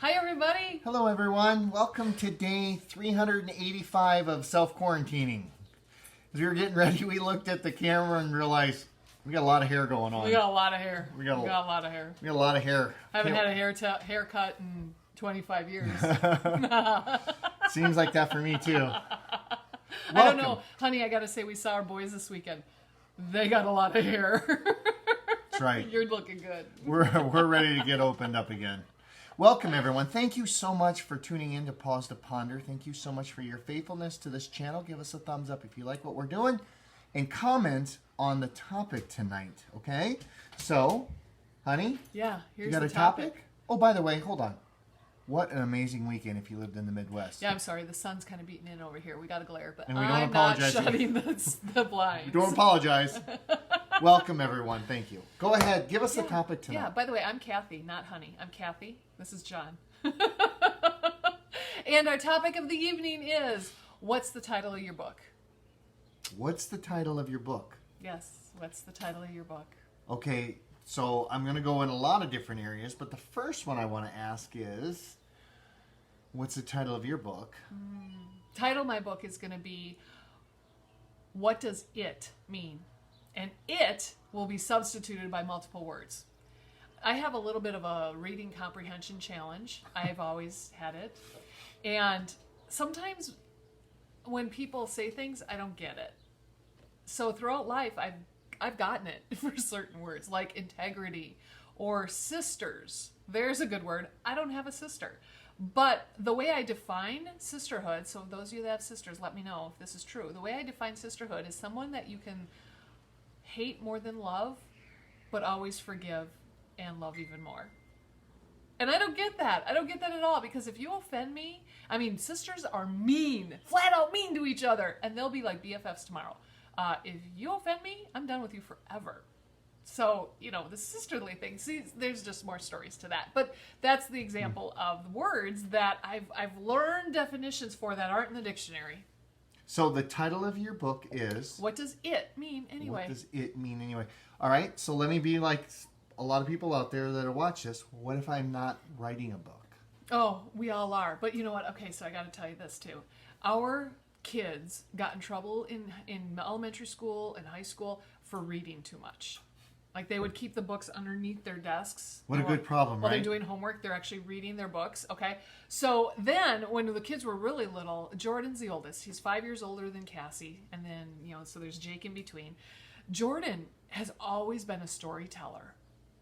Hi, everybody. Hello, everyone. Welcome to day 385 of self-quarantining. As we were getting ready, we looked at the camera and realized we got a lot of hair going on. We got a lot of hair. We got a lot of hair. I haven't had a haircut in 25 years. Seems like that for me, too. I don't know. Honey, I got to say, we saw our boys this weekend. They got a lot of hair. That's right. You're looking good. We're ready to get opened up again. Welcome, everyone. Thank you so much for tuning in to Pause to Ponder. Thank you so much for your faithfulness to this channel. Give us a thumbs up if you like what we're doing. And comment on the topic tonight, okay? So, honey? Yeah, here's you got the a topic? Oh, by the way, hold on. What an amazing weekend if you lived in the Midwest. Yeah, I'm sorry. The sun's kind of beating in over here. We got a glare, but And we don't I'm apologize. not shutting the blinds. Don't apologize. Welcome, everyone. Thank you. Go ahead. Give us the topic tonight. Yeah, by the way, I'm Kathy, not Honey. I'm Kathy. This is John. And our topic of the evening is, what's the title of your book? What's the title of your book? Yes, what's the title of your book? Okay, so I'm going to go in a lot of different areas, but the first one I want to ask is, what's the title of your book? Title of my book is going to be, what does it mean? And it will be substituted by multiple words. I have a little bit of a reading comprehension challenge. I've always had it. And sometimes when people say things, I don't get it. So throughout life, I've gotten it for certain words, like integrity or sisters. There's a good word. I don't have a sister. But the way I define sisterhood, so those of you that have sisters, let me know if this is true. The way I define sisterhood is someone that you can hate more than love, but always forgive and love even more. And I don't get that. I don't get that at all, because if you offend me, I mean, sisters are mean, flat out mean to each other, and they'll be like BFFs tomorrow. If you offend me, I'm done with you forever. So, the sisterly thing, see, there's just more stories to that. But that's the example of words that I've learned definitions for that aren't in the dictionary. So the title of your book is... What does it mean anyway? What does it mean anyway? All right, so let me be like a lot of people out there that watch this. What if I'm not writing a book? Oh, we all are. But you know what? Okay, so I got to tell you this too. Our kids got in trouble in elementary school and high school for reading too much. Like, they would keep the books underneath their desks. What a good problem, While right? they're doing homework, they're actually reading their books, okay? So then, when the kids were really little, Jordan's the oldest. He's 5 years older than Cassie. And then, so there's Jake in between. Jordan has always been a storyteller.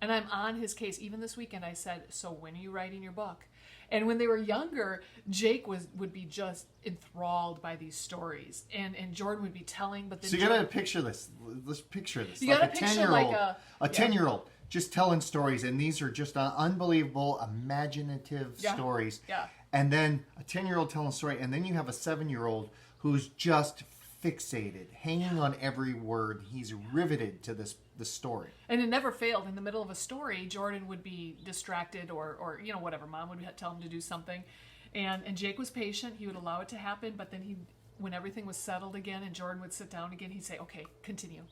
And I'm on his case. Even this weekend, I said, so when are you writing your book? And when they were younger, Jake would be just enthralled by these stories, and Jordan would be telling. But then so you gotta picture this. Let's picture this. You like gotta a picture 10-year-old, like a 10-year-old just telling stories, and these are just unbelievable, imaginative stories. Yeah. And then a 10-year-old telling a story, and then you have a 7-year-old who's just fixated, hanging on every word. He's riveted to the story. And it never failed. In the middle of a story, Jordan would be distracted or whatever. Mom would tell him to do something. And Jake was patient. He would allow it to happen. But then when everything was settled again and Jordan would sit down again, he'd say, okay, continue.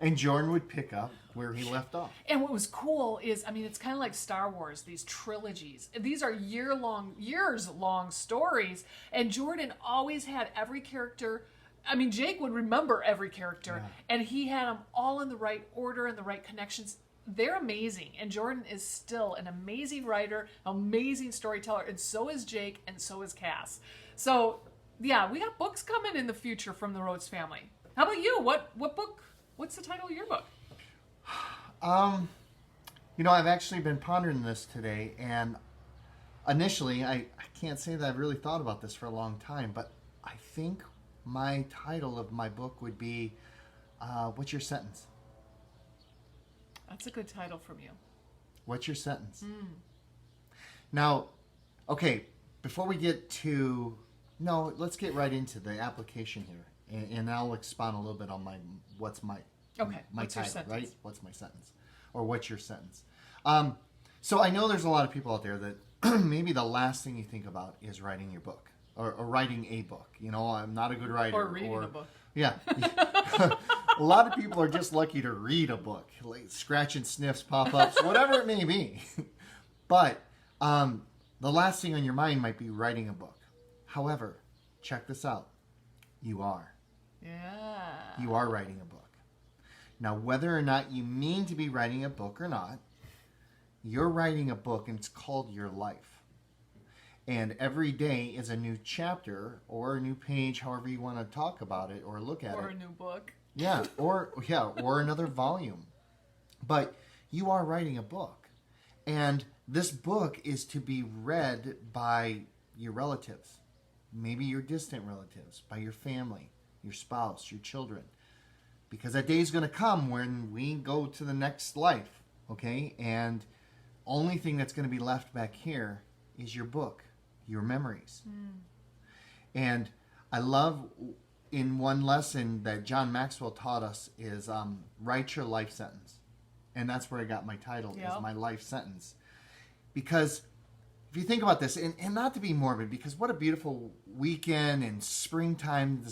And Jordan would pick up where he left off. And what was cool is, it's kind of like Star Wars, these trilogies. These are years-long stories. And Jordan always had every character... Jake would remember every character, and he had them all in the right order and the right connections. They're amazing, and Jordan is still an amazing writer, amazing storyteller, and so is Jake, and so is Cass. So, yeah, we got books coming in the future from the Rhodes family. How about you? What book? What's the title of your book? I've actually been pondering this today, and initially, I can't say that I've really thought about this for a long time, but I think my title of my book would be, What's Your Sentence? That's a good title from you. What's your sentence? Now, okay, before we get to... No, let's get right into the application here. And I'll expound a little bit on what's my what's title, your sentence? right? What's my sentence? Or what's your sentence? So I know there's a lot of people out there that maybe the last thing you think about is writing your book. Or writing a book. I'm not a good writer. Or reading a book. Yeah. A lot of people are just lucky to read a book. Like scratch and sniffs, pop-ups, whatever it may be. But The last thing on your mind might be writing a book. However, check this out. You are. Yeah. You are writing a book. Now, whether or not you mean to be writing a book or not, you're writing a book, and it's called your life. And every day is a new chapter or a new page, however you want to talk about it or look at it. Or a new book. Yeah, or another volume. But you are writing a book. And this book is to be read by your relatives, maybe your distant relatives, by your family, your spouse, your children. Because that day is going to come when we go to the next life, okay? And only thing that's going to be left back here is your book, your memories. And I love in one lesson that John Maxwell taught us is write your life sentence. And that's where I got my title, is my life sentence. Because if you think about this, and not to be morbid, because what a beautiful weekend and springtime,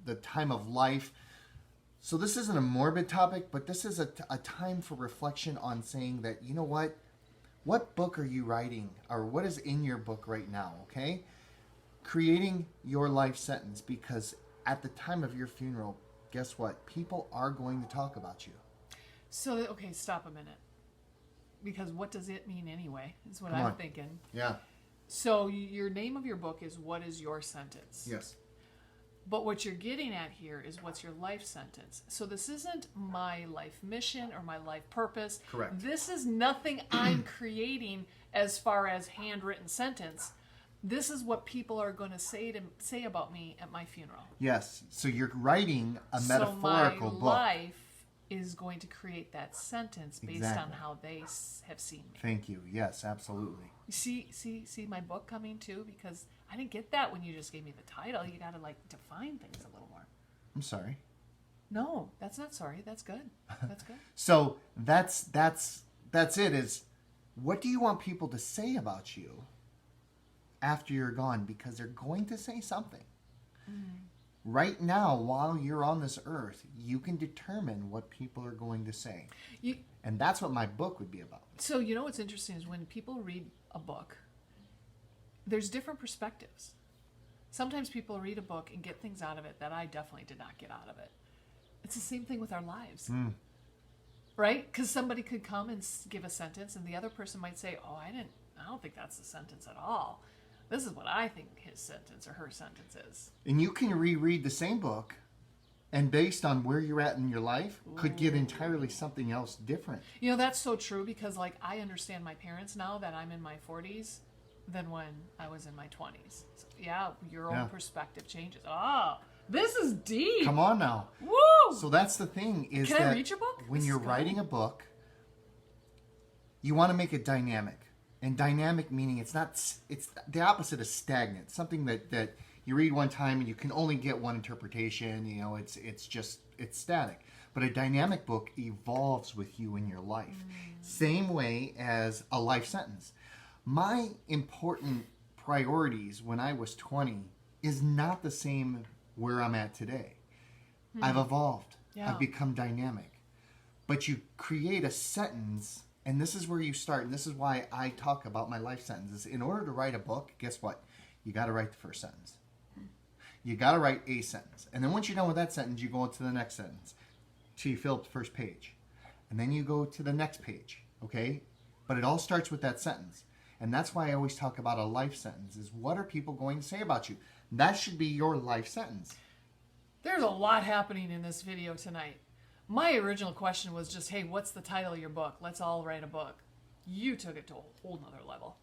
the time of life. So this isn't a morbid topic, but this is a time for reflection on saying that, you know what? What book are you writing? Or what is in your book right now, okay? Creating your life sentence, because at the time of your funeral, guess what? People are going to talk about you. So, okay, stop a minute. Because what does it mean anyway, is what Come I'm on. thinking. Yeah. So your name of your book is What is Your Sentence? Yes. But what you're getting at here is what's your life sentence. So this isn't my life mission or my life purpose. Correct. This is nothing I'm creating as far as handwritten sentence. This is what people are going to say about me at my funeral. Yes. So you're writing a metaphorical so my book. life is going to create that sentence based on Exactly. how they have seen me. Thank you. Yes, absolutely. You see my book coming too, because I didn't get that when you just gave me the title. You got to like define things a little more. I'm sorry. No, that's not sorry. That's good. That's good. So that's it. Is what do you want people to say about you after you're gone? Because they're going to say something. Right now, while you're on this earth, you can determine what people are going to say. And that's what my book would be about. So you know what's interesting is when people read a book, there's different perspectives. Sometimes people read a book and get things out of it that I definitely did not get out of it. It's the same thing with our lives. Right? Because somebody could come and give a sentence and the other person might say, oh, I don't think that's the sentence at all. This is what I think his sentence or her sentence is. And you can reread the same book, and based on where you're at in your life, could get entirely something else different. You know, that's so true because, like, I understand my parents now that I'm in my 40s than when I was in my 20s. So, yeah, your own perspective changes. Oh, this is deep. Come on now. Woo! So that's the thing is Can that I read your book? when This you're is good. writing a book, you want to make it dynamic. And dynamic meaning it's the opposite of stagnant. Something that you read one time and you can only get one interpretation. You know, it's static. But a dynamic book evolves with you in your life. Same way as a life sentence. My important priorities when I was 20 is not the same where I'm at today. I've evolved. Yeah. I've become dynamic. But you create a sentence, and this is where you start, and this is why I talk about my life sentences. In order to write a book, guess what? You got to write the first sentence. You got to write a sentence. And then once you're done with that sentence, you go to the next sentence till you fill up the first page. And then you go to the next page, okay? But it all starts with that sentence. And that's why I always talk about a life sentence, is what are people going to say about you? That should be your life sentence. There's a lot happening in this video tonight. My original question was just, hey, what's the title of your book? Let's all write a book. You took it to a whole nother level.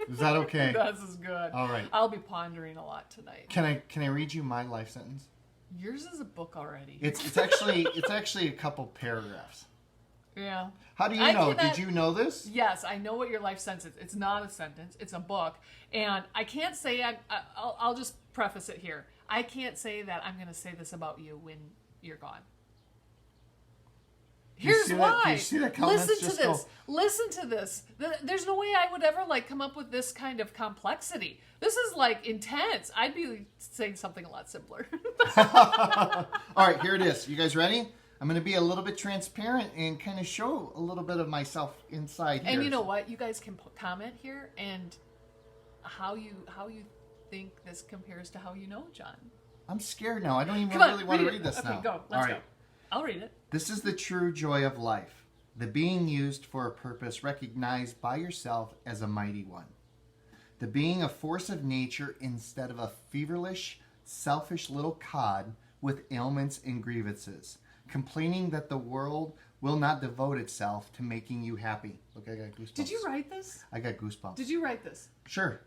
Is that okay? This is good. All right. I'll be pondering a lot tonight. Can I read you my life sentence? Yours is a book already. It's actually a couple paragraphs. Yeah. How do you I know? cannot- Did you know this? Yes, I know what your life sentence is. It's not a sentence. It's a book. And I can't say, I'll just preface it here. I can't say that I'm going to say this about you when you're gone. Do you Here's see that? why. Do you see that countenance Listen to just this. go- Listen to this. There's no way I would ever come up with this kind of complexity. This is intense. I'd be saying something a lot simpler. All right, here it is. You guys ready? I'm going to be a little bit transparent and kind of show a little bit of myself inside here. And you know what? You guys can comment here and how you think this compares to how you know John. I'm scared now. I don't even Come on, really want to read read it. this Okay, now. go. Let's All right. go. I'll read it. This is the true joy of life, the being used for a purpose recognized by yourself as a mighty one. The being a force of nature instead of a feverish, selfish little cod with ailments and grievances, complaining that the world will not devote itself to making you happy. Look, I got goosebumps. Did you write this? I got goosebumps. Did you write this? Sure.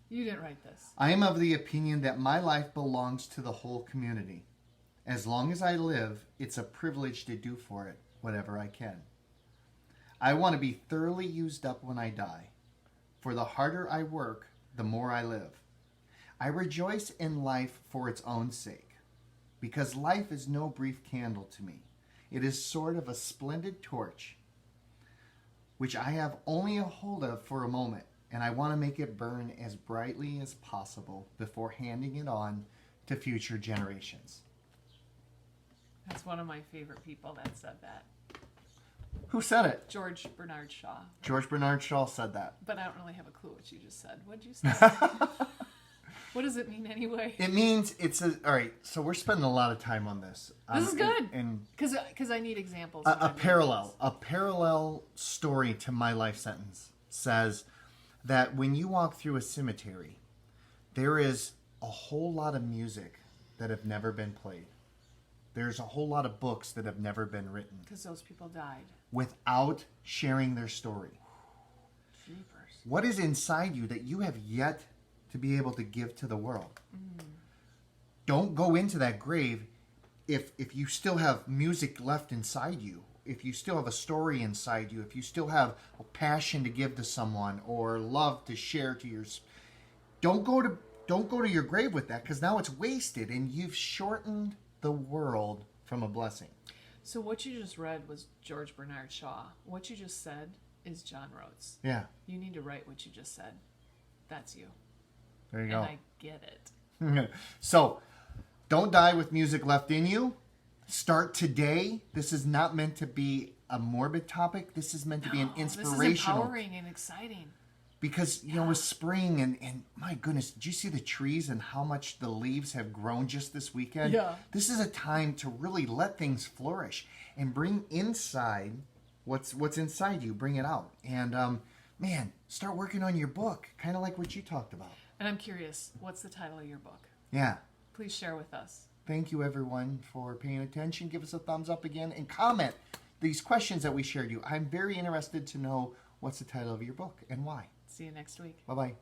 You didn't write this. I am of the opinion that my life belongs to the whole community. As long as I live, it's a privilege to do for it whatever I can. I want to be thoroughly used up when I die. For the harder I work, the more I live. I rejoice in life for its own sake, because life is no brief candle to me. It is sort of a splendid torch, which I have only a hold of for a moment, and I want to make it burn as brightly as possible before handing it on to future generations. That's one of my favorite people that said that. Who said it? George Bernard Shaw. George Bernard Shaw said that. But I don't really have a clue what you just said. What'd you say? What does it mean anyway? It means all right, so we're spending a lot of time on this. This is good. And Because I need examples. a parallel story to my life sentence says that when you walk through a cemetery, there is a whole lot of music that have never been played. There's a whole lot of books that have never been written Because those people died. without sharing their story. Jeepers. What is inside you that you have yet to be able to give to the world? Don't go into that grave if you still have music left inside you, if you still have a story inside you, if you still have a passion to give to someone or love to share to your... Don't go to your grave with that, because now it's wasted and you've shortened the world from a blessing. So what you just read was George Bernard Shaw. What you just said is John Rhodes. Yeah, You need to write what you just said. That's you. there you And go. I get it. So, don't die with music left in you. Start today. This is not meant to be a morbid topic. This is meant to be an inspirational. This is empowering and exciting. Because, you know, with spring and my goodness, did you see the trees and how much the leaves have grown just this weekend? Yeah. This is a time to really let things flourish and bring inside what's inside you. Bring it out. And, man, start working on your book, kind of like what you talked about. And I'm curious, what's the title of your book? Yeah. Please share with us. Thank you, everyone, for paying attention. Give us a thumbs up again and comment these questions that we shared you. I'm very interested to know what's the title of your book and why. See you next week. Bye-bye.